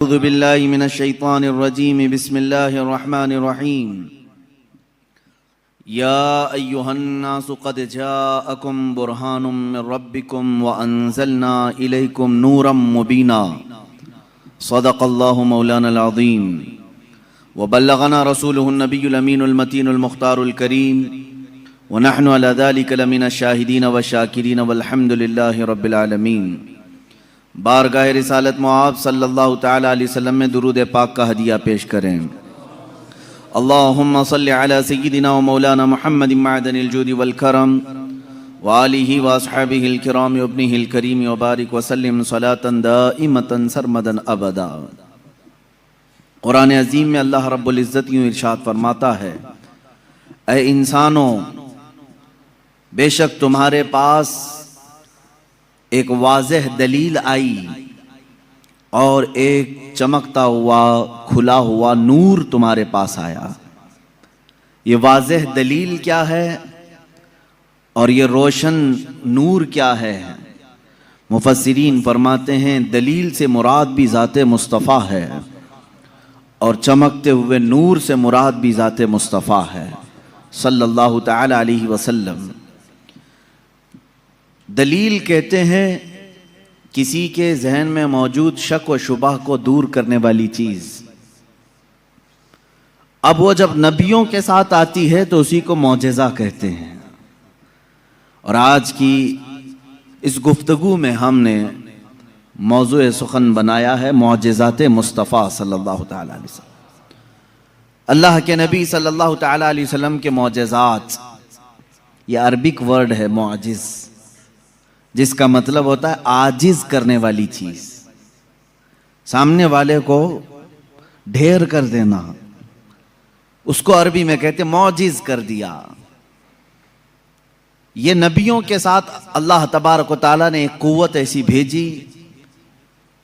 अऊज़ु बिल्लाहि मिनश शैतानिर रजीम बिस्मिल्लाहिर रहमानिर रहीम या अय्युहन्नासु क़द जाअकुम बुरहानुम मिर रब्बिकुम व अंज़लना इलैकुम नूरम मुबीना सदक़ल्लाहु मौलानल अज़ीम व बल्लगना रसूलुहुन नबियुल अमीनुल मतीनुल मुख्तारुल करीम व नहनु अला ज़ालिका लमिनश शाहिदीन व शाकिरीन वल्हम्दुलिल्लाहि रब्बिल आलमीन। बारगाह रिसालत मुआब सल्लल्लाहु तआला अलैहि वसल्लम में दुरूद पाक का हदिया पेश करें। अल्लाहुम्मा सल्लि अला सय्यिदिना व मौलाना मुहम्मद मअदनिल जूदि वल करम व आलिहि व अस्हाबिहिल किराम व इब्निहिल करीम व बारिक व सल्लिम सलातन दाइमतन सरमदन अबदा। कुरान अज़ीम में अल्लाह रब्बुल इज़्ज़त यूँ इरशाद फरमाता है, ऐ इंसानों, बेशक तुम्हारे पास एक वाज़ेह दलील आई और एक चमकता हुआ खुला हुआ नूर तुम्हारे पास आया। ये वाज़ेह दलील क्या है और ये रोशन नूर क्या है? मुफस्सिरीन फरमाते हैं दलील से मुराद भी ज़ाते मुस्तफ़ा है और चमकते हुए नूर से मुराद भी ज़ाते मुस्तफ़ा है सल्लल्लाहु तआला अलैहि वसल्लम। दलील कहते हैं किसी के जहन में मौजूद शक व शुबह को दूर करने वाली चीज। अब वो जब नबियों के साथ आती है तो उसी को मौजज़ा कहते हैं। और आज की इस गुफ्तगू में हमने मौज़ू सुखन बनाया है मौजज़ात मुस्तफ़ा सल्लल्लाहु तआला अलैहि वसल्लम। अल्लाह के नबी सल्लल्लाहु तआला अलैहि वसल्लम के मौजज़ात, ये अरबिक वर्ड है मौजिज़, जिसका मतलब होता है आजिज करने वाली चीज, सामने वाले को ढेर कर देना, उसको अरबी में कहते मौजिज कर दिया। ये नबियों के साथ अल्लाह तबारक व तआला ने एक कुव्वत ऐसी भेजी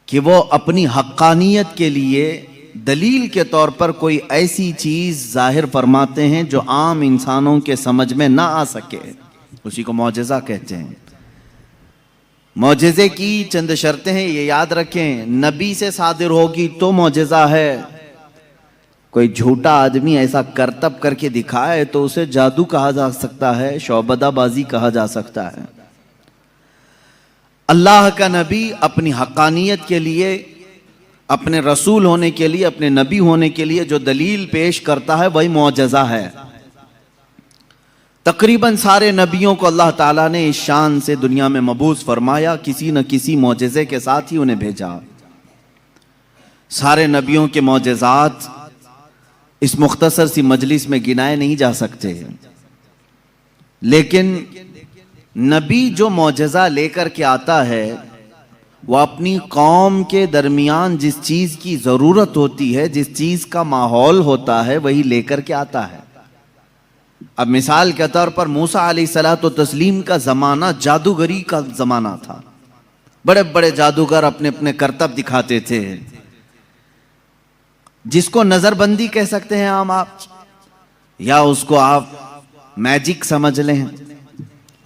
कि वो अपनी हक्कानियत के लिए दलील के तौर पर कोई ऐसी चीज जाहिर फरमाते हैं जो आम इंसानों के समझ में ना आ सके, उसी को मौजज़ा कहते हैं। मौजज़े की चंद शर्तें हैं, ये याद रखें। नबी से सादिर होगी तो मौजज़ा है। कोई झूठा आदमी ऐसा करतब करके दिखाए तो उसे जादू कहा जा सकता है, शौबदाबाजी कहा जा सकता है। अल्लाह का नबी अपनी हक्कानियत के लिए, अपने रसूल होने के लिए, अपने नबी होने के लिए जो दलील पेश करता है वही मौजज़ा है। तकरीबन सारे नबियों को अल्लाह ताला ने इस शान से दुनिया में मबूस फरमाया, किसी न किसी मौजज़े के साथ ही उन्हें भेजा। सारे नबियों के मौजज़ात इस मुख्तसर सी मजलिस में गिनाए नहीं जा सकते, लेकिन नबी जो मौजज़ा लेकर के आता है वह अपनी कौम के दरमियान जिस चीज़ की ज़रूरत होती है, जिस चीज़ का माहौल होता है, वही लेकर के आता है। अब मिसाल के तौर पर मूसा अलैहिस्सलातु तस्लीम का जमाना जादूगरी का जमाना था। बड़े बड़े जादूगर अपने अपने करतब दिखाते थे, जिसको नजरबंदी कह सकते हैं आम आप, या उसको आप मैजिक समझ लें।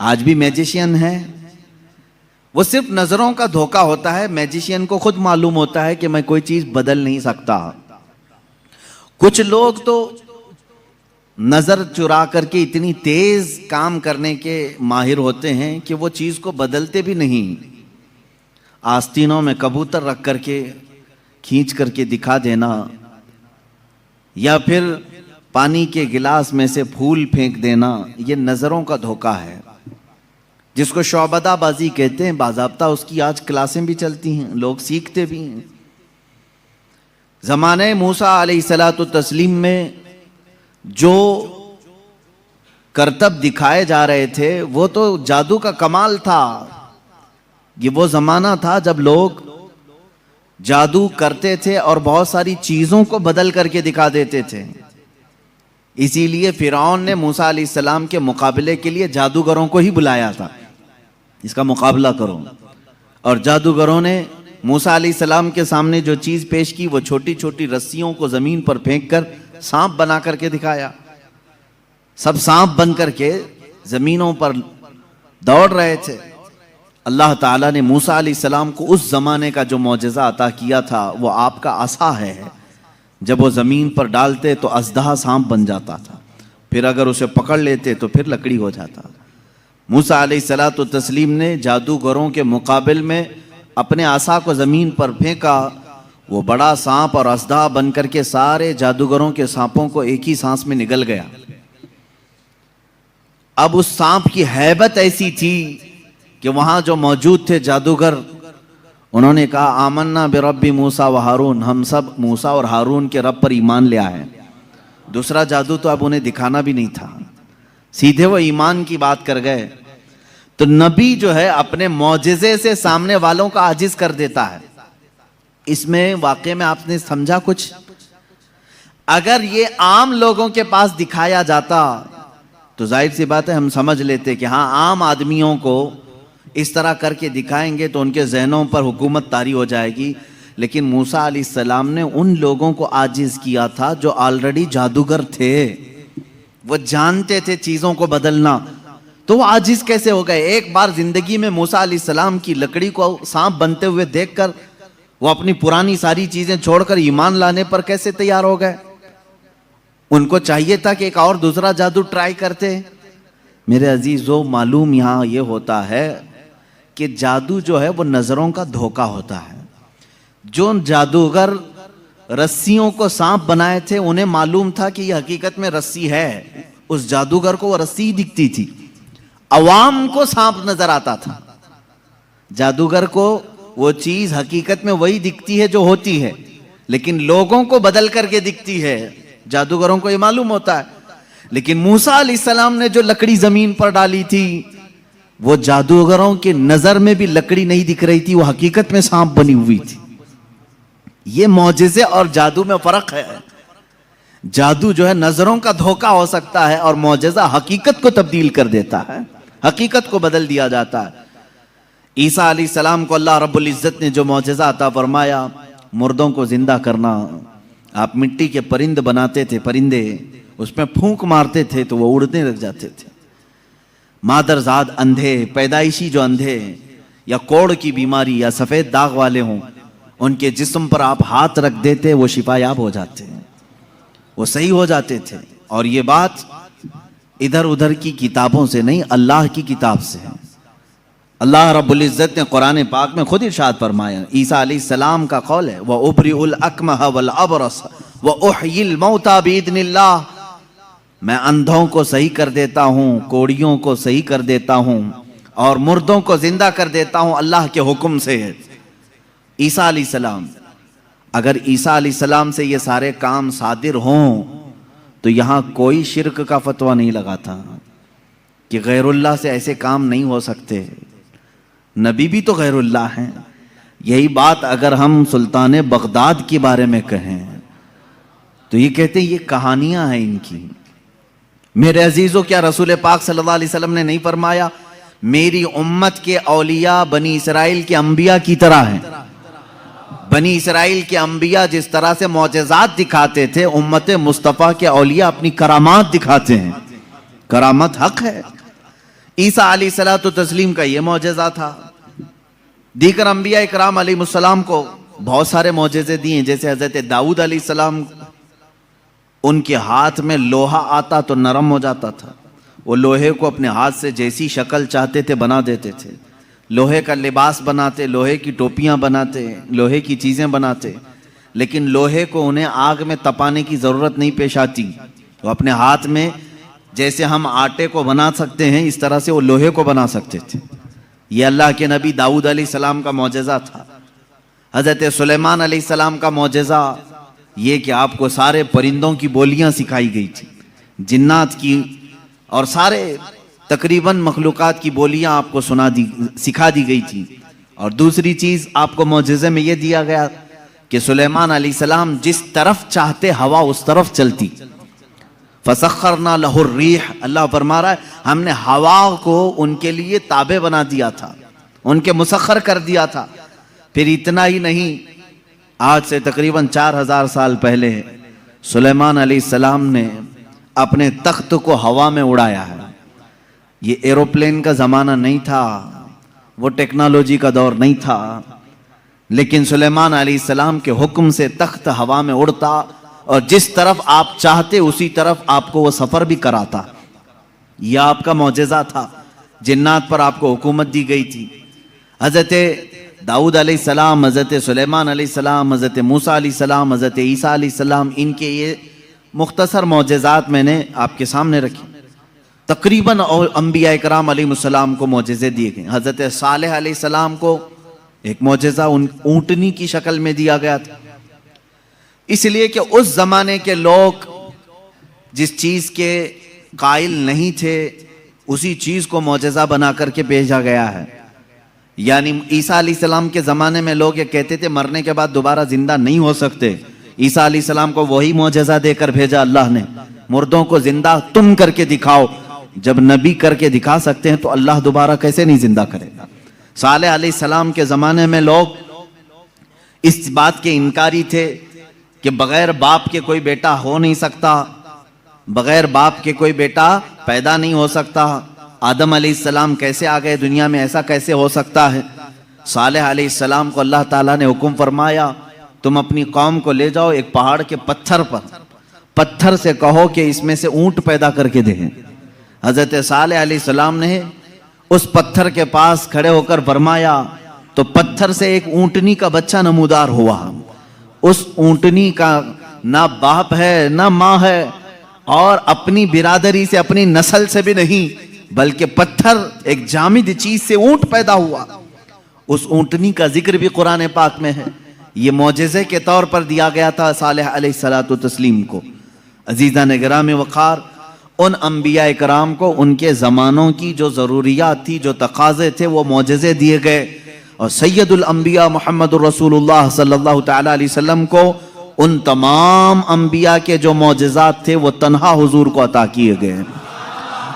आज भी मैजिशियन है, वो सिर्फ नजरों का धोखा होता है। मैजिशियन को खुद मालूम होता है कि मैं कोई चीज बदल नहीं सकता। कुछ लोग तो नजर चुरा करके इतनी तेज काम करने के माहिर होते हैं कि वो चीज को बदलते भी नहीं। आस्तीनों में कबूतर रख करके खींच करके दिखा देना, या फिर पानी के गिलास में से फूल फेंक देना, ये नजरों का धोखा है, जिसको शौबदाबाजी कहते हैं। बाज़ाब्ता उसकी आज क्लासें भी चलती हैं, लोग सीखते भी हैं। ज़माने मूसा अलैहिस्सलातु तस्लीम में जो करतब दिखाए जा रहे थे वो तो जादू का कमाल था। ये वो जमाना था जब लोग जादू करते थे और बहुत सारी चीजों को बदल करके दिखा देते थे। इसीलिए फिरौन ने मूसा अलैहिस्सलाम के मुकाबले के लिए जादूगरों को ही बुलाया था, इसका मुकाबला करो। और जादूगरों ने मूसा अलैहिस्सलाम के सामने जो चीज पेश की वो छोटी छोटी रस्सियों को जमीन पर फेंक कर सांप बना करके दिखाया। सब सांप बन करके जमीनों पर दौड़ रहे थे। अल्लाह ताला ने मूसा अलैहिस्सलाम को उस जमाने का जो मौजज़ा अता किया था वो आपका असा है। जब वो ज़मीन पर डालते तो अजदहा सांप बन जाता था, फिर अगर उसे पकड़ लेते तो फिर लकड़ी हो जाता। मूसा अलैहिस्सलातु तस्लीम ने जादूगरों के मुकाबिल में अपने आसा को ज़मीन पर फेंका, वो बड़ा सांप और अजदहा बन करके सारे जादूगरों के सांपों को एक ही सांस में निगल गया। अब उस सांप की हैबत ऐसी थी कि वहां जो मौजूद थे जादूगर, उन्होंने कहा आमन्ना बिरब्बी मूसा व हारून, हम सब मूसा और हारून के रब पर ईमान ले आए। दूसरा जादू तो अब उन्हें दिखाना भी नहीं था, सीधे वो ईमान की बात कर गए। तो नबी जो है अपने मौजिज़े से सामने वालों का आजिज कर देता है। इसमें वाकई में आपने समझा कुछ? अगर ये आम लोगों के पास दिखाया जाता तो जाहिर सी बात है हम समझ लेते कि हाँ, आम आदमियों को इस तरह करके दिखाएंगे तो उनके जहनों पर हुकूमत तारी हो जाएगी। लेकिन मूसा अलैहिस्सलाम ने उन लोगों को आजिज किया था जो ऑलरेडी जादूगर थे, वो जानते थे चीज़ों को बदलना, तो वो आजिज कैसे हो गए? एक बार जिंदगी में मूसा अलैहिस्सलाम की लकड़ी को सांप बनते हुए देखकर वो अपनी पुरानी सारी चीजें छोड़कर ईमान लाने पर कैसे तैयार हो गए? उनको चाहिए था कि एक और दूसरा जादू ट्राई करते। मेरे अजीजों, मालूम यहां ये होता है कि जादू जो है वो नजरों का धोखा होता है। जो जादूगर रस्सियों को सांप बनाए थे उन्हें मालूम था कि ये हकीकत में रस्सी है, उस जादूगर को वो रस्सी ही दिखती थी, अवाम को सांप नजर आता था। जादूगर को वो चीज हकीकत में वही दिखती है जो होती है, लेकिन लोगों को बदल करके दिखती है। जादूगरों को ये मालूम होता है। लेकिन मूसा अलैहिस्सलाम ने जो लकड़ी जमीन पर डाली थी, वो जादूगरों की नजर में भी लकड़ी नहीं दिख रही थी, वो हकीकत में सांप बनी हुई थी। ये मौजिज़े और जादू में फर्क है। जादू जो है नजरों का धोखा हो सकता है और मौजिज़ा हकीकत को तब्दील कर देता है, हकीकत को बदल दिया जाता है। ईसा अलैहिस्सलाम को अल्लाह रब्बुल इज्जत ने जो मौजिज़ा अता फरमाया, मुर्दों को जिंदा करना। आप मिट्टी के परिंद बनाते थे, परिंदे, उसमें फूंक मारते थे तो वो उड़ने लग जाते थे। मादरजाद अंधे, पैदाइशी जो अंधे या कोढ़ की बीमारी या सफेद दाग वाले हों, उनके जिस्म पर आप हाथ रख देते वो शिफायाब हो जाते, वो सही हो जाते थे। और ये बात इधर उधर की किताबों से नहीं, अल्लाह की किताब से है। अल्लाह रब्बुल इज्जत ने कुरान पाक में खुद इरशाद फरमाया, ईसा अलैहिस्सलाम का कौल है, व उबरिउल अकमह वल अबरस व उहयिल मौता बिइज़्निल्लाह, मैं अंधों को सही कर देता हूँ, कोड़ियों को सही कर देता हूँ और मुर्दों को जिंदा कर देता हूँ अल्लाह के हुक्म से। ईसा अलैहिस्सलाम, अगर ईसा अलैहिस्सलाम से ये सारे काम सादिर हों तो यहाँ कोई शिर्क का फतवा नहीं लगा था कि गैरुल्लाह से ऐसे काम नहीं हो सकते। नबी भी तो गैरुल्लाह हैं। यही बात अगर हम सुल्तान बगदाद के बारे में कहें तो ये कहते हैं ये कहानियां हैं इनकी। मेरे अजीजों, क्या रसूल पाक सल्लल्लाहु अलैहि वसल्लम ने नहीं फरमाया मेरी उम्मत के औलिया बनी इसराइल के अंबिया की तरह हैं? बनी इसराइल के अंबिया जिस तरह से मौजज़ात दिखाते थे, उम्मत मुस्तफ़ा के औलिया अपनी करामात दिखाते हैं। करामत हक है। ईसा अलैहिस्सलातु तस्लीम का ये मौजज़ा था। दीगर अंबिया इकराम अलैहिमुस्सलाम को बहुत सारे मौजज़े दिए, जैसे हज़रत दाऊद अलैहिस्सलाम, उनके हाथ में लोहा आता तो नरम हो जाता था। वो लोहे को अपने हाथ से जैसी शक्ल चाहते थे बना देते थे। लोहे का लिबास बनाते, लोहे की टोपियां बनाते, लोहे की चीज़ें बनाते, लेकिन लोहे को उन्हें आग में तपाने की ज़रूरत नहीं पेश आती। वो अपने हाथ में जैसे हम आटे को बना सकते हैं इस तरह से वो लोहे को बना सकते थे। ये अल्लाह के नबी दाऊद अलैहिस्सलाम का मौजज़ा था। हज़रत सुलेमान अलैहिस्सलाम का मौजज़ा ये कि आपको सारे परिंदों की बोलियां सिखाई गई थी, जिन्नात की और सारे तकरीबन मखलूक़ात की बोलियां आपको सिखा दी गई थी। और दूसरी चीज़ आपको मौजज़े में ये दिया गया कि सुलेमान अलैहिस्सलाम जिस तरफ चाहते हवा उस तरफ चलती। फसख्खरना लहुर रीह, अल्लाह फरमा रहा है हमने हवा को उनके लिए ताबे बना दिया था, उनके मुसख्खर कर दिया था। फिर इतना ही नहीं, आज से तकरीबन 4000 साल पहले सुलेमान अलैहिस्सलाम ने अपने तख्त को हवा में उड़ाया है। ये एरोप्लेन का ज़माना नहीं था, वो टेक्नोलॉजी का दौर नहीं था, लेकिन सुलेमान अलैहिस्सलाम के हुक्म से तख्त हवा में उड़ता और जिस तरफ आप चाहते उसी तरफ आपको वो सफर भी कराता। यह आपका मौजज़ा था। जिन्नात पर आपको हुकूमत दी गई थी। हज़रत दाऊद अलैहिस्सलाम, हज़रत सुलेमान अलैहिस्सलाम, हज़रत मूसा अलैहिस्सलाम, हज़रत ईसा अलैहिस्सलाम, इनके ये मुख्तसर मौजज़ात मैंने आपके सामने रखे। तकरीबन और अंबिया इकराम अलैहिस्सलाम को मौजज़े दिए गए। हज़रत सालेह अलैहिस्सलाम को एक मौजज़ा ऊँटनी की शक्ल में दिया गया था, इसलिए कि उस ज़माने के लोग जिस चीज़ के कायल नहीं थे उसी चीज़ को मौजज़ा बना करके भेजा गया है। यानी ईसा अलैहिस्सलाम के ज़माने में लोग ये कहते थे मरने के बाद दोबारा ज़िंदा नहीं हो सकते। ईसा अलैहिस्सलाम को वही मौजज़ा देकर भेजा अल्लाह ने, मुर्दों को ज़िंदा तुम करके दिखाओ। जब नबी करके दिखा सकते हैं तो अल्लाह दोबारा कैसे नहीं ज़िंदा करेगा। सालेह अलैहिस्सलाम के ज़माने में लोग इस बात के इनकारी थे कि बग़ैर बाप के कोई बेटा हो नहीं सकता, बग़ैर बाप के कोई बेटा पैदा नहीं हो सकता। आदम अलैहिस्सलाम कैसे आ गए दुनिया में, ऐसा कैसे हो सकता है। सालेह अलैहिस्सलाम को अल्लाह ताला ने हुक्म फरमाया, तुम अपनी कौम को ले जाओ एक पहाड़ के पत्थर पर, पत्थर से कहो कि इसमें से ऊंट पैदा करके दें। हज़रत सालेह अलैहिस्सलाम ने उस पत्थर के पास खड़े होकर फरमाया तो पत्थर से एक ऊंटनी का बच्चा नमूदार हुआ। उस ऊंटनी का ना बाप है ना माँ है और अपनी बिरादरी से, अपनी नस्ल से भी नहीं, बल्कि पत्थर एक जामिद चीज से ऊंट पैदा हुआ। उस ऊंटनी का जिक्र भी कुरान पाक में है। ये मौजज़े के तौर पर दिया गया था सालेह अलैहिस्सलातु तस्लीम को। अजीज़ान गिराम वक़ार, उन अंबिया इकराम को उनके ज़मानों की जो ज़रूरियात थी, जो तकाज़े थे, वो मौजज़े दिए गए। और सैयदुल अंबिया मुहम्मदुर रसूलुल्लाह सल्लल्लाहु तआला अलैहि वसल्लम को उन तमाम अंबिया के जो मौजज़ात थे वो तन्हा हुजूर को अता किए गए।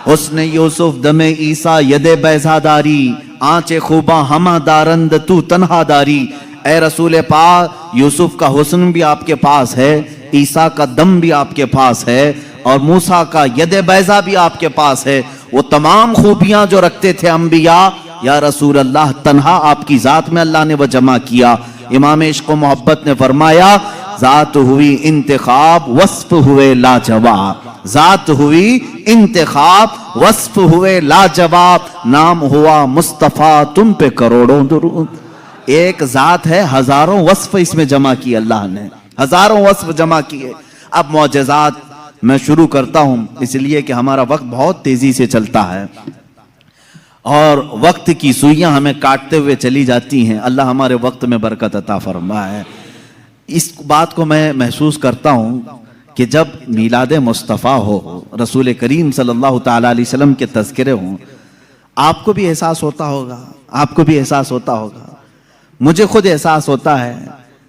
हुस्न यूसुफ दमे ईसा यदे बैज़ादारी, आंचे खूबा हमा दारंद तू तन्हा दारी। ए रसूल पाक, यूसुफ का हुस्न भी आपके पास है, ईसा का दम भी आपके पास है और मूसा का यदे बैज़ा भी आपके पास है। वो तमाम खूबियां जो रखते थे अंबिया, या रसूल अल्लाह, तन्हा आपकी ज़ात में अल्लाह ने वो जमा किया। इमाम इश्क़ व मोहब्बत ने फरमाया, ज़ात हुई इंतखाब वस्फ हुए लाजवाब, ज़ात हुई इंतखाब वस्फ हुए लाजवाब, नाम हुआ मुस्तफ़ा तुम पे करोड़ों दुरूद। एक ज़ात है, हज़ारों वस्फ इसमें जमा किए अल्लाह ने, हज़ारों वस्फ जमा किए। अब मौजज़ात मैं शुरू करता हूँ, इसलिए कि हमारा वक्त बहुत तेज़ी से चलता है और वक्त की सुइयां हमें काटते हुए चली जाती हैं। अल्लाह हमारे वक्त में बरकत अता फरमाए। इस बात को मैं महसूस करता हूँ कि जब मीलाद मुस्तफ़ा हो, रसूल करीम सल्लल्लाहु तआला अलैहि वसल्लम के तज़किरे हों, आपको भी एहसास होता होगा, आपको भी एहसास होता होगा, मुझे खुद एहसास होता है।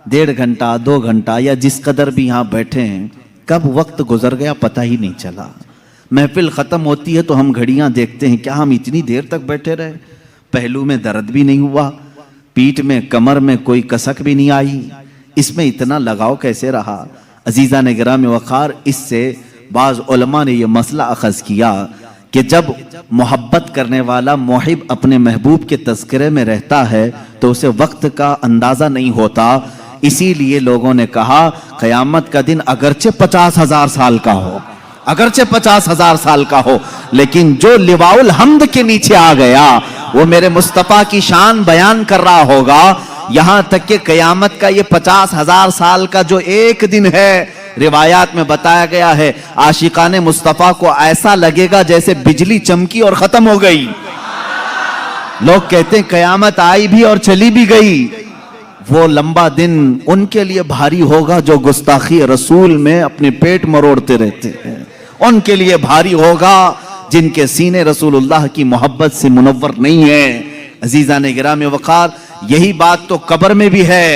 1.5 घंटा 2 घंटा या जिस कदर भी यहाँ बैठे हैं, कब वक्त गुजर गया पता ही नहीं चला। महफिल ख़त्म होती है तो हम घड़ियां देखते हैं, क्या हम इतनी देर तक बैठे रहे। पहलू में दर्द भी नहीं हुआ, पीठ में, कमर में कोई कसक भी नहीं आई, इसमें इतना लगाव कैसे रहा। अजीज़ा ने गिराम वक़ार, इससे बाज़ उलमा ने यह मसला अख़ज़ किया कि जब मोहब्बत करने वाला मुहिब अपने महबूब के तज़किरे में रहता है तो उसे वक्त का अंदाज़ा नहीं होता। इसीलिए लोगों ने कहा क़यामत का दिन अगरचे 50,000 साल का हो, अगरचे 50,000 साल का हो, लेकिन जो लिवाउल हम्द के नीचे आ गया वो मेरे मुस्तफ़ा की शान बयान कर रहा होगा। यहां तक कि क़यामत का ये 50,000 साल का जो एक दिन है, रिवायात में बताया गया है, आशिकाने मुस्तफ़ा को ऐसा लगेगा जैसे बिजली चमकी और खत्म हो गई। लोग कहते हैं क़यामत आई भी और चली भी गई। वो लंबा दिन उनके लिए भारी होगा जो गुस्ताखी रसूल में अपने पेट मरोड़ते रहते हैं, उनके लिए भारी होगा जिनके सीने रसूलुल्लाह की मोहब्बत से मुनव्वर नहीं है। अजीज़ा ने गिराम वक़ार, यही बात तो कब्र में भी है।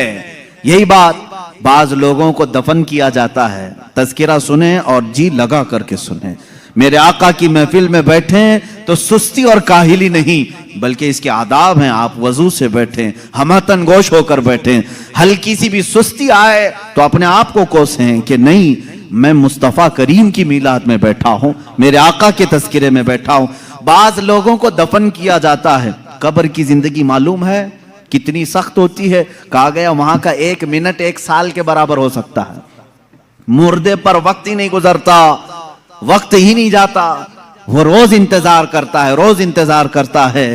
यही बात, बाज लोगों को दफन किया जाता है, तज़किरा सुने और जी लगा करके सुने। मेरे आका की महफिल में बैठे तो सुस्ती और काहिली नहीं, बल्कि इसके आदाब हैं। आप वजू से बैठें, हमतन गोश होकर बैठें। हल्की सी भी सुस्ती आए तो अपने आप को कोसें कि नहीं, मैं मुस्तफ़ा करीम की मीलाद में बैठा हूँ, मेरे आका के तज़किरे में बैठा हूँ। बाज लोगों को दफन किया जाता है, कब्र की जिंदगी मालूम है कितनी सख्त होती है? कहा गया वहां का 1 मिनट 1 साल के बराबर हो सकता है। मुर्दे पर वक्त ही नहीं गुजरता, वक्त ही नहीं जाता, वो रोज इंतजार करता है, रोज इंतजार करता है।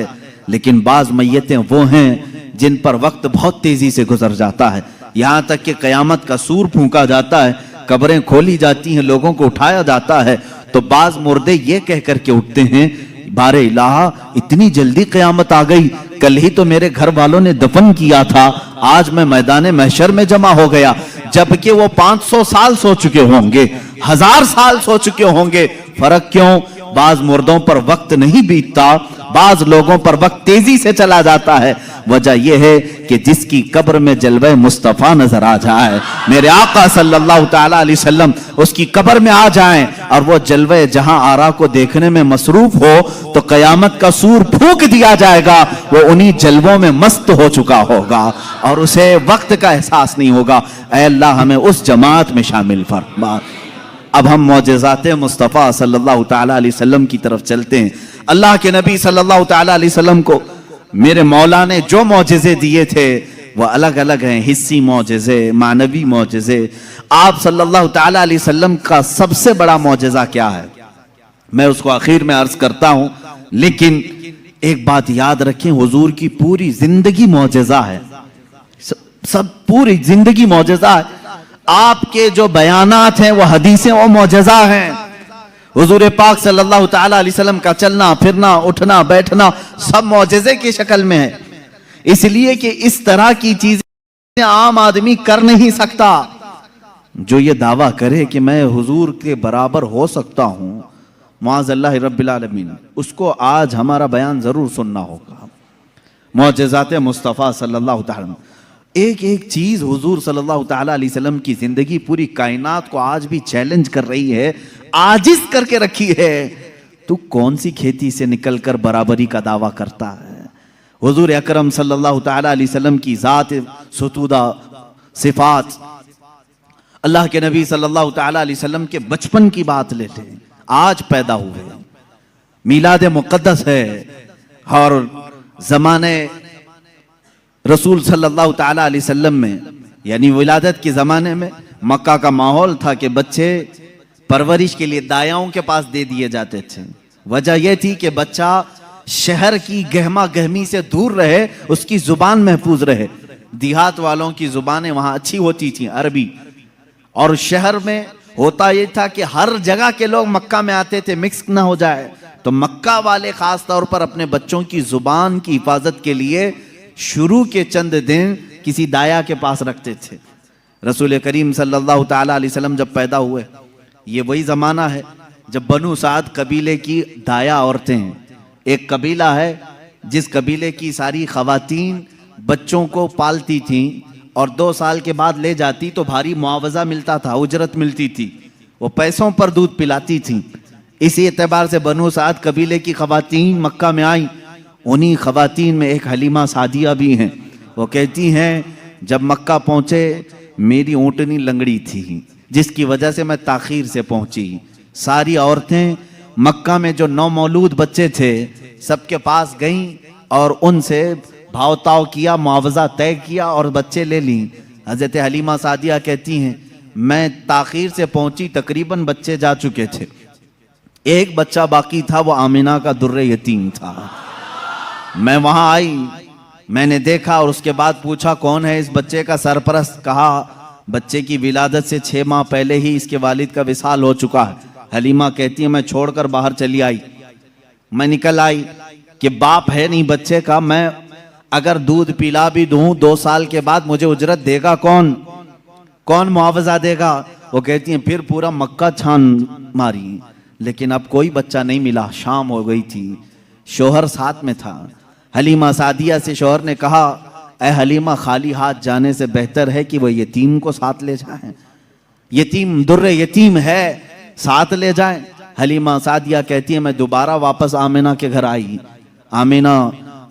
लेकिन बाज मैयतें वो हैं जिन पर वक्त बहुत तेजी से गुजर जाता है, यहां तक कि कयामत का सूर फूंका जाता है, कब्रें खोली जाती हैं, लोगों को उठाया जाता है, तो बाज मुर्दे ये कह करके उठते हैं, बारे इलाहा इतनी जल्दी कयामत आ गई, कल ही तो मेरे घर वालों ने दफन किया था, आज मैं मैदान महशर में जमा हो गया। जबकि वो 500 साल सो चुके होंगे, 1000 साल सो चुके होंगे। फर्क क्यों? बाज मुर्दों पर वक्त नहीं बीतता, बाज लोगों पर वक्त तेजी से चला जाता है। वजह यह है कि जिसकी कब्र में जलवे मुस्तफा नजर आ जाए, मेरे आका सल्लल्लाहु तआला अलैहि वसल्लम उसकी कब्र में आ जाएं और वो जलवे जहां आरा को देखने में मसरूफ हो, तो कयामत का सूर फूंक दिया जाएगा, वो उन्हीं जलवों में मस्त हो चुका होगा और उसे वक्त का एहसास नहीं होगा। ऐ अल्लाह हमें उस जमात में शामिल फरमा। अब हम मौजज़ाते मुस्तफ़ा सल्लल्लाहु तआला अलैहि वसल्लम की तरफ चलते हैं। अल्लाह के नबी सल्लल्लाहु तआला अलैहि वसल्लम को मेरे मौला ने जो मौजज़े दिए थे वह अलग अलग हैं, हिस्सी मौजज़े, मानवी मौजज़े। आप सल्लल्लाहु तआला अलैहि वसल्लम का सबसे बड़ा मौजज़ा क्या है, मैं उसको आखिर में अर्ज करता हूं, लेकिन एक बात याद रखें, हुजूर की पूरी जिंदगी मौजज़ा है, सब पूरी जिंदगी मौजज़ा है। आपके जो बयानात हैं वो हदीसें वो मौजज़ा हैं। हुजूर पाक सल्लल्लाहु तआला अलैहि वसल्लम का चलना फिरना उठना बैठना सब मौजज़े की शक्ल में है, इसलिए कि इस तरह की चीजें आम आदमी कर नहीं सकता। जो ये दावा करे कि मैं हुजूर के बराबर हो सकता हूं, मुआज़ल्लाह रब्बिल आलमीन, उसको आज हमारा बयान जरूर सुनना होगा। मौजज़ाते मुस्तफ़ा सल्लल्लाहु तआला, एक एक चीज हुजूर सल्लल्लाहु तआला अलैहि वसल्लम की जिंदगी पूरी कायनात को आज भी चैलेंज कर रही है, आजिज करके रखी है। तू कौन सी खेती से निकलकर बराबरी का दावा करता है? हुजूर अकरम सल्लल्लाहु तआला अलैहि वसल्लम की जात सुतूदा सिफात, अल्लाह के नबी सल्लल्लाहु तआला अलैहि वसल्लम के बचपन की बात लेते हैं, आज पैदा हुए, मीलाद मुक़द्दस है और जमाने रसूल सल्लल्लाहु तआला अलैहि वसल्लम में यानी विलादत के ज़माने में मक्का का माहौल था कि बच्चे परवरिश के लिए दायाओं के पास दे दिए जाते थे। वजह यह थी कि बच्चा शहर की गहमा गहमी से दूर रहे, उसकी जुबान महफूज रहे। देहात वालों की जुबानें वहाँ अच्छी होती थी, अरबी, और शहर में होता यह था कि हर जगह के लोग मक्का में आते थे, मिक्स ना हो जाए। तो मक्का वाले खास तौर पर अपने बच्चों की जुबान की हिफाजत के लिए शुरू के चंद दिन किसी दाया के पास रखते थे। रसूल करीम सल्लल्लाहु तआला अलैहि वसल्लम जब पैदा हुए, ये वही ज़माना है जब बनु साद कबीले की दाया औरतें हैं। एक कबीला है जिस कबीले की सारी खवातीन बच्चों को पालती थीं और 2 साल के बाद ले जाती तो भारी मुआवजा मिलता था, उजरत मिलती थी, वो पैसों पर दूध पिलाती थीं। इसी एतबार से बनु साद कबीले की खवातीन मक्का में आई। उन्हीं खवातीन में एक हलीमा सादिया भी हैं। वो कहती हैं, जब मक्का पहुँचे मेरी ऊँटनी लंगड़ी थी, जिसकी वजह से मैं ताखीर से पहुंची। सारी औरतें मक्का में जो नौमौलूद बच्चे थे सबके पास गईं और उनसे भावताव किया, मुआवजा तय किया और बच्चे ले ली। हजरत हलीमा सादिया कहती हैं, मैं ताखीर से पहुंची, तकरीबन बच्चे जा चुके थे, एक बच्चा बाकी था, वो आमिना का दुर्रे यतीम था। मैं वहां आई, मैंने देखा और उसके बाद पूछा कौन है इस बच्चे का सरपरस्त। कहा बच्चे की विलादत से 6 माह पहले ही इसके वालिद का विसाल हो चुका है। हलीमा कहती है, मैं छोड़कर बाहर चली आई। मैं निकल आई कि बाप है नहीं बच्चे का, मैं अगर दूध पिला भी दूं 2 साल के बाद मुझे उजरत देगा कौन, कौन मुआवजा देगा? वो कहती है फिर पूरा मक्का छान मारी, लेकिन अब कोई बच्चा नहीं मिला। शाम हो गई थी, शोहर साथ में था। हलीमा सादिया से शोहर ने कहा, ऐ हलीमा, खाली हाथ जाने से बेहतर है कि वह यतीम को साथ ले जाएं। यतीम दुर्रे यतीम है, साथ ले जाएं। हलीमा सादिया कहती है, मैं दोबारा वापस आमिना के घर आई। आमिना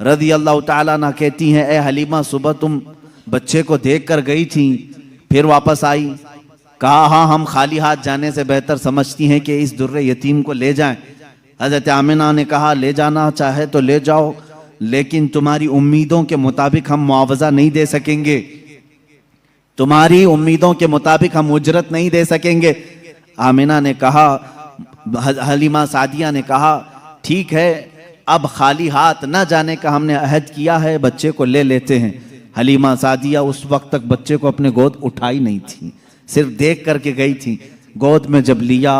रज़ी अल्लाह ताला अन्हा कहती हैं, ऐ हलीमा, सुबह तुम बच्चे को देख कर गई थी, फिर वापस आई। कहा हाँ, हम खाली हाथ जाने से बेहतर समझती हैं कि इस दुर्रे यतीम को ले जाएं। हजरत आमिना ने कहा, ले जाना चाहे तो ले जाओ, लेकिन तुम्हारी उम्मीदों के मुताबिक हम मुआवजा नहीं दे सकेंगे, तुम्हारी उम्मीदों के मुताबिक हम उजरत नहीं दे सकेंगे। आमिना ने कहा, हलीमा सादिया ने कहा, ठीक है, अब खाली हाथ न जाने का हमने अहद किया है, बच्चे को ले लेते हैं। हलीमा सादिया उस वक्त तक बच्चे को अपने गोद उठाई नहीं थी, सिर्फ देख करके गई थी। गोद में जब लिया,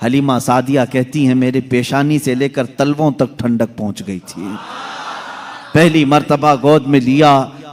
हलीमा सादिया कहती हैं मेरे पेशानी से लेकर तलवों तक ठंडक पहुंच गई थी। पहली मर्तबा गोद में लिया,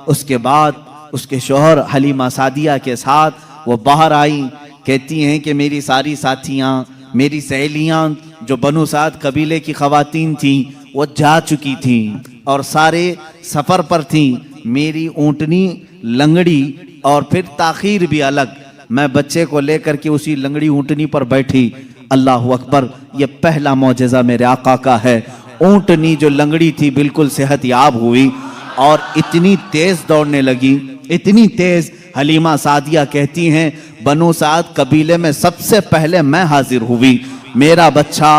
उसके बाद उसके शौहर हलीमा सादिया के साथ वो बाहर आई। कहती हैं कि मेरी सारी साथियाँ, मेरी सहेलियाँ जो बनु साद कबीले की खवातीन थीं वो जा चुकी थीं और सारे सफ़र पर थीं। मेरी ऊँटनी लंगड़ी और फिर ताखीर भी अलग। मैं बच्चे को लेकर के उसी लंगड़ी ऊँटनी पर बैठी। अल्लाह अकबर, ये पहला मौजज़ा मेरे आका का है। ऊँटनी जो लंगड़ी थी बिल्कुल सेहत याब हुई और इतनी तेज़ दौड़ने लगी, इतनी तेज़। हलीमा सादिया कहती हैं बनु साद कबीले में सबसे पहले मैं हाजिर हुई। मेरा बच्चा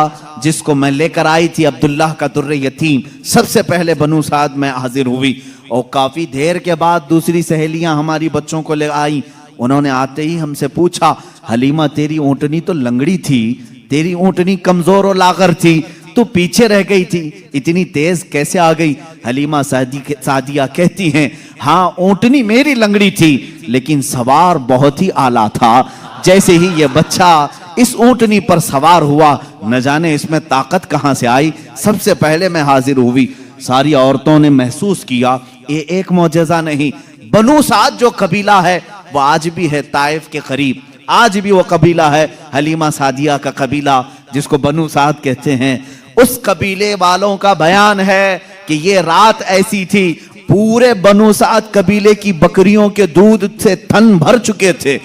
जिसको मैं लेकर आई थी, अब्दुल्लाह का दुर्रे यतीम, सबसे पहले बनु साद में हाजिर हुई। और काफ़ी देर के बाद दूसरी सहेलियां हमारी बच्चों को ले आई। उन्होंने आते ही हमसे पूछा, हलीमा तेरी ऊँटनी तो लंगड़ी थी, तेरी ऊँटनी कमज़ोर और लागर थी, तू पीछे रह गई थी, इतनी तेज कैसे आ गई? हलीमा सादिया कहती हैं, हाँ ऊँटनी मेरी लंगड़ी थी लेकिन सवार बहुत ही आला था। जैसे ही ये बच्चा इस ऊँटनी पर सवार हुआ, न जाने इसमें ताकत कहाँ से आई, सबसे पहले मैं हाजिर हुई। सारी औरतों ने महसूस किया ये एक मौजज़ा नहीं। बनु साद जो कबीला है वो आज भी है ताइफ के करीब, आज भी वो कबीला है हलीमा सादिया का कबीला जिसको बनु साद कहते हैं। उस कबीले वालों का बयान है कि ये रात ऐसी थी, पूरे बनु साद कबीले की बकरियों के दूध से थन भर चुके थे।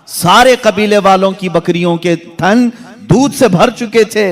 सारे कबीले वालों की बकरियों के थन दूध से भर चुके थे।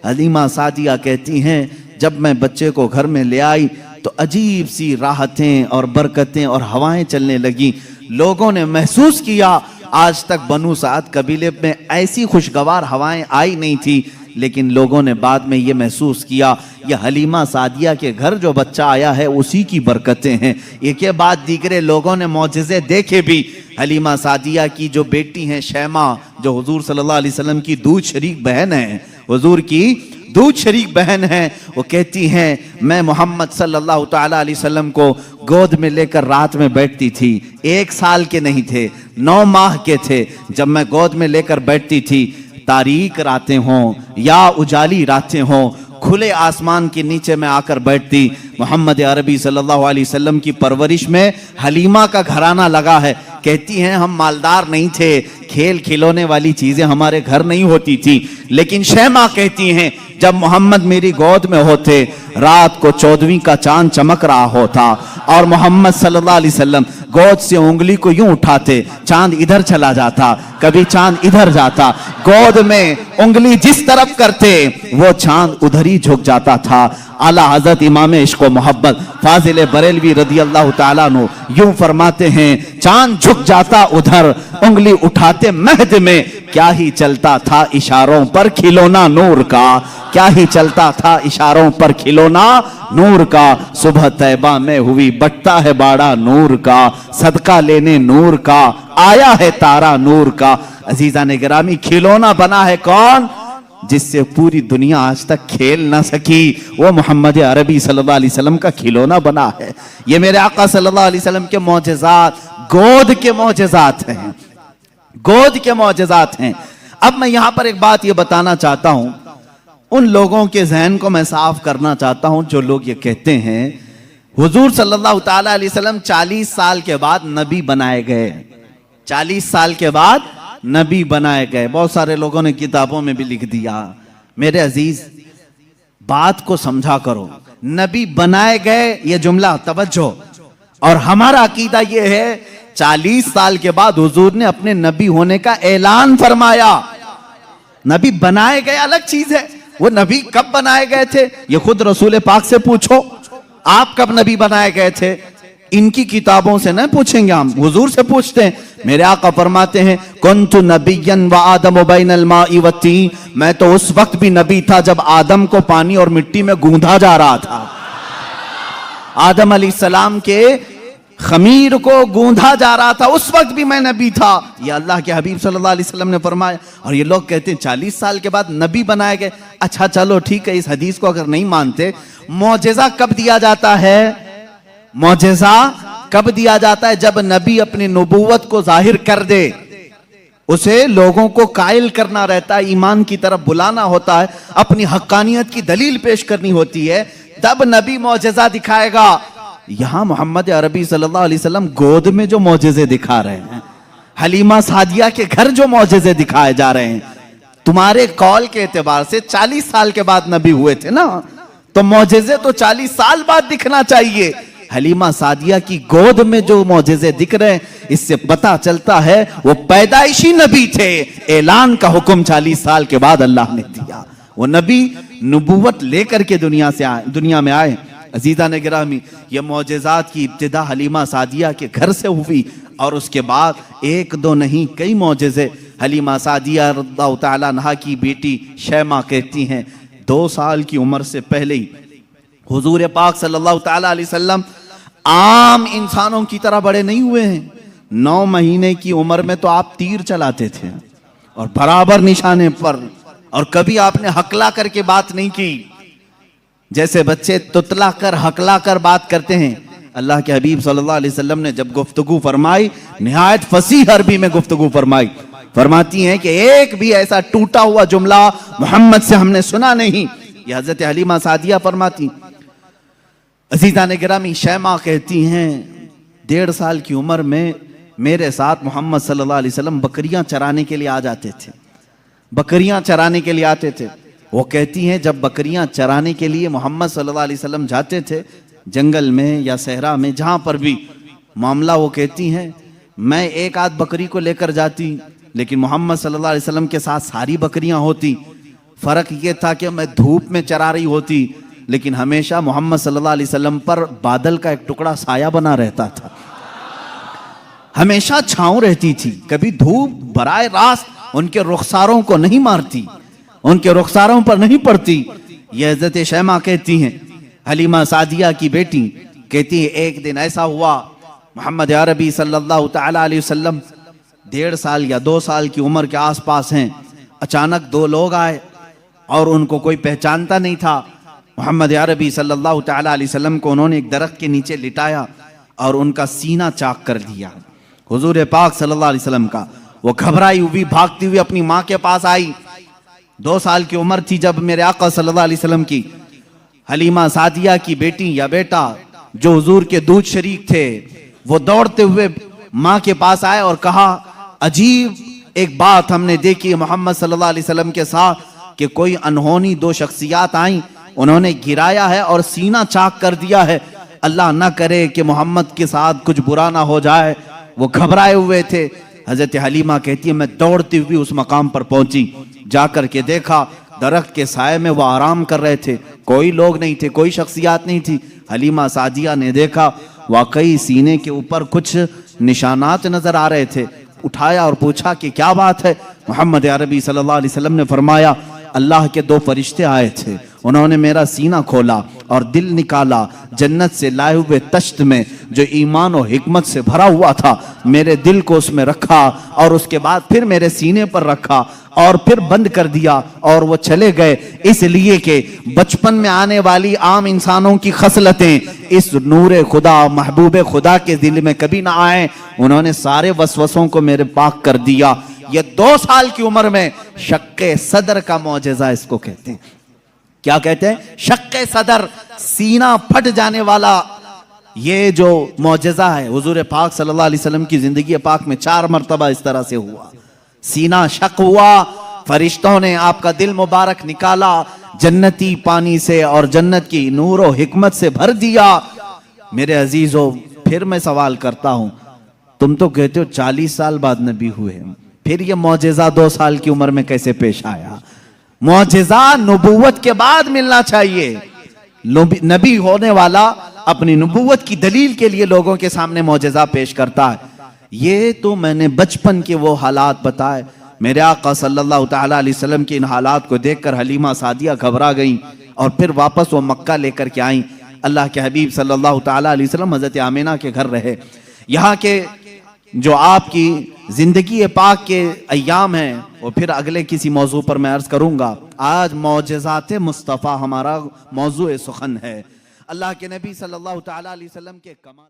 हलीमा सादिया कहती हैं जब मैं बच्चे को घर में ले आई तो अजीब सी राहतें और बरकतें और हवाएं चलने लगी। लोगों ने महसूस किया आज तक बनु साद कबीले में ऐसी खुशगवार हवाएं आई नहीं थी, लेकिन लोगों ने बाद में ये महसूस किया ये हलीमा सादिया के घर जो बच्चा आया है उसी की बरकतें हैं। एक के बाद दीगरे लोगों ने मौजज़े देखे भी। हलीमा सादिया की जो बेटी हैं शैमा, जो हुजूर सल्लल्लाहु अलैहि वसल्लम की दूध शरीक बहन है, हुजूर की दूध शरीक बहन है, वो कहती हैं मैं मोहम्मद सल्लल्लाहु ताला अलैहि वसल्लम को गोद में लेकर रात में बैठती थी। 1 साल के नहीं थे, 9 माह के थे जब मैं गोद में लेकर बैठती थी। तारीक रातें हों या उजाली रातें हों, खुले आसमान के नीचे मैं आकर बैठती। मोहम्मद अरबी सल्लल्लाहु अलैहि वसल्लम की परवरिश में हलीमा का घराना लगा है। कहती हैं हम मालदार नहीं थे, खेल खिलौने वाली चीजें हमारे घर नहीं होती थी, लेकिन शैमा कहती हैं जब मोहम्मद मेरी गोद में होते, रात को 14वीं का चांद चमक रहा होता और मोहम्मद सल्लल्लाहु अलैहि वसल्लम गोद से उंगली को यूं उठाते, चांद इधर चला जाता, कभी चांद इधर जाता, गोद में उंगली जिस तरफ करते वो चांद उधर ही झुक जाता था। आला हजरत इमाम इश्क व मोहब्बत फाजिल बरेलवी रदी अल्लाह ताला अन्हु यूं फरमाते हैं चांद झुक जाता उधर, उंगली उठाते महद में, क्या ही चलता था इशारों पर खिलौना नूर का, क्या ही चलता था इशारों पर खिलौना नूर का। सुबह तैबा में हुई बटता है बाड़ा नूर का, सदका लेने नूर का आया है तारा नूर का। अजीजा ने गिरामी, खिलौना बना है कौन? जिससे पूरी दुनिया आज तक खेल ना सकी, वो मोहम्मद अरबी सल्लल्लाहु अलैहि वसल्लम का खिलौना बना है। ये मेरे आका सल्लल्लाहु अलैहि वसल्लम के मौजज़ात, गोद के मौजज़ात हैं, गोद के मौजज़ात हैं। अब मैं यहां पर एक बात ये बताना चाहता हूं, उन लोगों के जहन को मैं साफ करना चाहता हूं जो लोग ये कहते हैं हुजूर सल्लल्लाहु ताला अलैहि वसल्लम 40 साल के बाद नबी बनाए गए, 40 साल के बाद नबी बनाए गए। बहुत सारे लोगों ने किताबों में भी लिख दिया। मेरे अजीज बात को समझा करो, नबी बनाए गए ये जुमला तवज्जो, और हमारा अकीदा ये है 40 साल के बाद हुजूर ने अपने नबी होने का ऐलान फरमाया। नबी बनाए गए अलग चीज है, वो नबी कब बनाए गए थे ये खुद रसूल पाक से पूछो, आप कब नबी बनाए गए थे? इनकी किताबों से न पूछेंगे, हम हुजूर से पूछते हैं। मेरे आका फरमाते हैं कुन्तु नबिय्यन व आदम बैनल माई व तीन, मैं तो उस वक्त भी नबी था जब आदम को पानी और मिट्टी में गूंधा जा रहा था। आदम अलैहिस्सलाम के खमीर को गूंधा जा रहा था, उस वक्त भी मैं नबी था, ये अल्लाह के हबीब सल्लल्लाहु अलैहि वसल्लम ने फरमाया। और ये लोग कहते हैं 40 साल के बाद नबी बनाए गए। अच्छा चलो ठीक है, इस हदीस को अगर नहीं मानते, मौजज़ा कब दिया जाता है? मौजज़ा कब दिया जाता है? जब नबी अपनी नबूवत को जाहिर कर दे, उसे लोगों को कायल करना रहता है, ईमान की तरफ बुलाना होता है, अपनी हक्कानियत की दलील पेश करनी होती है, तब नबी मौजज़ा दिखाएगा। यहां मोहम्मद अरबी सल्लल्लाहु अलैहि वसल्लम गोद में जो मौजज़े दिखा रहे हैं, हलीमा सादिया के घर जो मौजज़े दिखाए जा रहे हैं, तुम्हारे कौल के एतबार से 40 साल के बाद नबी हुए थे ना, तो मौजज़े तो 40 साल बाद दिखना चाहिए। हलीमा सादिया की गोद में जो मौजज़े दिख रहे हैं, इससे पता चलता है वो पैदाइशी नबी थे। ऐलान का हुक्म 40 साल के बाद अल्लाह ने दिया। वो नबी नबूवत लेकर के दुनिया में आए। अजीज़ा ने गिरामी, ये मौजज़ात की इब्तिदा हलीमा सादिया के घर से हुई, और उसके बाद एक दो नहीं कई मौजज़े। हलीमा सादिया रज़ियल्लाहु तआला अन्हा की बेटी शैमा कहती हैं, 2 साल की उम्र से पहले ही हुजूर पाक सल्लल्लाहु तआला अलैहि वसल्लम आम इंसानों की तरह बड़े नहीं हुए हैं। 9 महीने की उम्र में तो आप तीर चलाते थे, और बराबर निशाने पर, और कभी आपने हकला करके बात नहीं की, जैसे बच्चे तुतला कर हकला कर बात करते हैं। अल्लाह के हबीब सल्लल्लाहु अलैहि वसल्लम ने जब गुफ्तगू फरमाई, निहायत फसीह अरबी में गुफ्तगू फरमाई। फरमाती हैं कि एक भी ऐसा टूटा हुआ जुमला मोहम्मद से हमने सुना नहीं। यह हजरत हलीमा सादिया फरमाती। अजीज़ा ने गिरामी, शैमा कहती हैं, 1.5 साल की उम्र में मेरे साथ मोहम्मद सल्लल्लाहु अलैहि वसल्लम बकरियां चराने के लिए आ जाते थे, बकरियां चराने के लिए आते थे। वो कहती हैं, जब बकरियां चराने के लिए मोहम्मद सल्लल्लाहु अलैहि वसल्लम जाते थे, जंगल में या सहरा में, जहां पर भी मामला, वो कहती हैं, मैं एक आध बकरी को लेकर जाती, लेकिन मोहम्मद सल्लल्लाहु अलैहि वसल्लम के साथ सारी बकरियां होती। फर्क ये था कि मैं धूप में चरा रही होती, लेकिन हमेशा मोहम्मद सल्लल्लाहु अलैहि वसल्लम पर बादल का एक टुकड़ा साया बना रहता था, हमेशा छांव रहती थी। कभी धूप बराए रास्त उनके रुखसारों को नहीं मारती, उनके रुखसारों पर नहीं पड़ती। यह हज़रत शैमा कहती हैं, हलीमा सादिया की बेटी कहती है, एक दिन ऐसा हुआ, मोहम्मद अरबी सल्लल्लाहु तआला अलैहि वसल्लम 1.5 साल या 2 साल की उम्र के आसपास हैं। अचानक 2 लोग आए और उनको कोई पहचानता नहीं था। मोहम्मद अरबी सल्लल्लाहु तआला अलैहि वसल्लम को उन्होंने एक दरख्त के नीचे लिटाया और उनका सीना चाक कर दिया हुजूर पाक सल्लल्लाहु अलैहि वसल्लम का। वो घबराई हुई भागती हुई अपनी माँ के पास आई। 2 साल की उम्र थी जब मेरे आका सल्लल्लाहु अलैहि वसल्लम की हलीमा सादिया की बेटी या बेटा जो हुजूर के दूध शरीक थे, वो दौड़ते हुए माँ के पास आए और कहा, अजीब एक बात हमने देखी मोहम्मद सल्लल्लाहु अलैहि वसल्लम के साथ, कि कोई अनहोनी 2 शख्सियात आई, उन्होंने गिराया है और सीना चाक कर दिया है। अल्लाह ना करे कि मोहम्मद के साथ कुछ बुरा ना हो जाए। वो घबराए हुए थे। हजरत हलीमा कहती है, मैं दौड़ती हुई उस मकाम पर पहुंची, जाकर के देखा दरख्त के साए में वो आराम कर रहे थे, कोई लोग नहीं थे, कोई शख्सियात नहीं थी। हलीमा सादिया ने देखा वाकई सीने के ऊपर कुछ निशानात नजर आ रहे थे। उठाया और पूछा कि क्या बात है। मोहम्मद अरबी सल्लल्लाहु अलैहि वसल्लम ने फरमाया, अल्लाह के 2 फरिश्ते आए थे, उन्होंने मेरा सीना खोला और दिल निकाला, जन्नत से लाए हुए तश्त में जो ईमान और हिकमत से भरा हुआ था, मेरे दिल को उसमें रखा और उसके बाद फिर मेरे सीने पर रखा और फिर बंद कर दिया और वो चले गए। इसलिए कि बचपन में आने वाली आम इंसानों की खसलतें इस नूरे खुदा महबूब खुदा के दिल में कभी ना आए। उन्होंने सारे वसवसों को मेरे पाक कर दिया। ये 2 साल की उम्र में शक्के सदर का मौजज़ा इसको कहते हैं। क्या कहते हैं? शक्के सदर, सीना फट जाने वाला। ये जो मौजज़ा है हुजूर पाक सल्लल्लाहु अलैहि वसल्लम की जिंदगी पाक में 4 मरतबा इस तरह से हुआ। सीना शक हुआ, फरिश्तों ने आपका दिल मुबारक निकाला जन्नती पानी से और जन्नत की नूर और हिकमत से भर दिया। मेरे अजीजों, फिर मैं सवाल करता हूं, तुम तो कहते हो 40 साल बाद नबी हुए, फिर ये मौजज़ा 2 साल की उम्र में कैसे पेश आया? मौजज़ा नबूवत के बाद मिलना चाहिए। नबी होने वाला अपनी नबूवत की दलील के लिए लोगों के सामने मौजज़ा पेश करता है। ये तो मैंने बचपन के वो हालात बताए। मेरे आका सल्लल्लाहु तआला अलैहि वसल्लम के इन हालात को देखकर हलीमा सादिया घबरा गई और फिर वापस वो मक्का लेकर के आई। अल्लाह के हबीब सल्लल्लाहु ताला अलैहि वसल्लम हज़रत आमिना के घर रहे। यहाँ के जो आपकी जिंदगी पाक के अय्याम हैं वो फिर अगले किसी मौजू पर मैं अर्ज करूंगा। आज मौजज़ात मुस्तफ़ा हमारा मौजू सुखन है। अल्लाह के नबी सल्लल्लाहु ताला अलैहि वसल्लम के कमाल